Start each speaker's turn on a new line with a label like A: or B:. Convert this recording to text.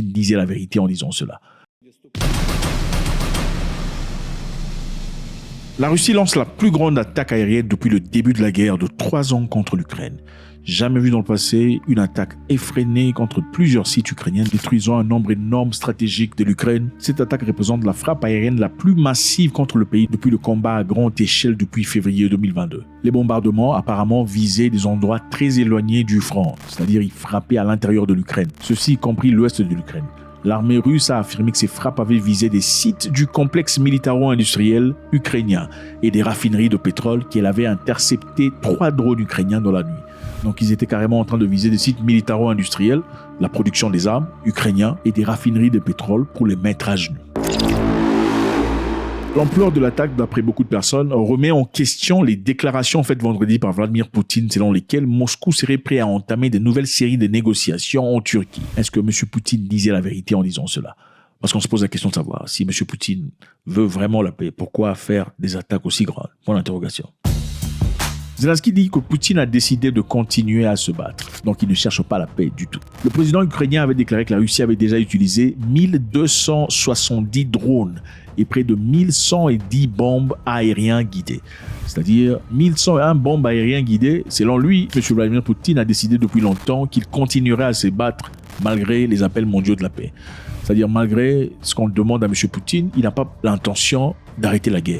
A: Poutine disait la vérité en disant cela. La Russie lance la plus grande attaque aérienne depuis le début de la guerre de 3 ans contre l'Ukraine. Jamais vu dans le passé une attaque effrénée contre plusieurs sites ukrainiens, détruisant un nombre énorme stratégique de l'Ukraine. Cette attaque représente la frappe aérienne la plus massive contre le pays depuis le combat à grande échelle depuis février 2022. Les bombardements apparemment visaient des endroits très éloignés du front, c'est-à-dire ils frappaient à l'intérieur de l'Ukraine, ceci y compris l'ouest de l'Ukraine. L'armée russe a affirmé que ces frappes avaient visé des sites du complexe militaro-industriel ukrainien et des raffineries de pétrole qu'elle avait intercepté 3 drones ukrainiens dans la nuit. Donc ils étaient carrément en train de viser des sites militaro-industriels, la production des armes ukrainiens et des raffineries de pétrole pour les mettre à genoux. L'ampleur de l'attaque, d'après beaucoup de personnes, remet en question les déclarations faites vendredi par Vladimir Poutine selon lesquelles Moscou serait prêt à entamer de nouvelles séries de négociations en Turquie. Est-ce que M. Poutine disait la vérité en disant cela? Parce qu'on se pose la question de savoir si M. Poutine veut vraiment la paix, pourquoi faire des attaques aussi grandes? Point d'interrogation. Zelensky dit que Poutine a décidé de continuer à se battre, donc il ne cherche pas la paix du tout. Le président ukrainien avait déclaré que la Russie avait déjà utilisé 1270 drones et près de 1110 bombes aériennes guidées. C'est-à-dire 1101 bombes aériennes guidées. Selon lui, M. Vladimir Poutine a décidé depuis longtemps qu'il continuerait à se battre malgré les appels mondiaux de la paix. C'est-à-dire malgré ce qu'on demande à M. Poutine, il n'a pas l'intention d'arrêter la guerre.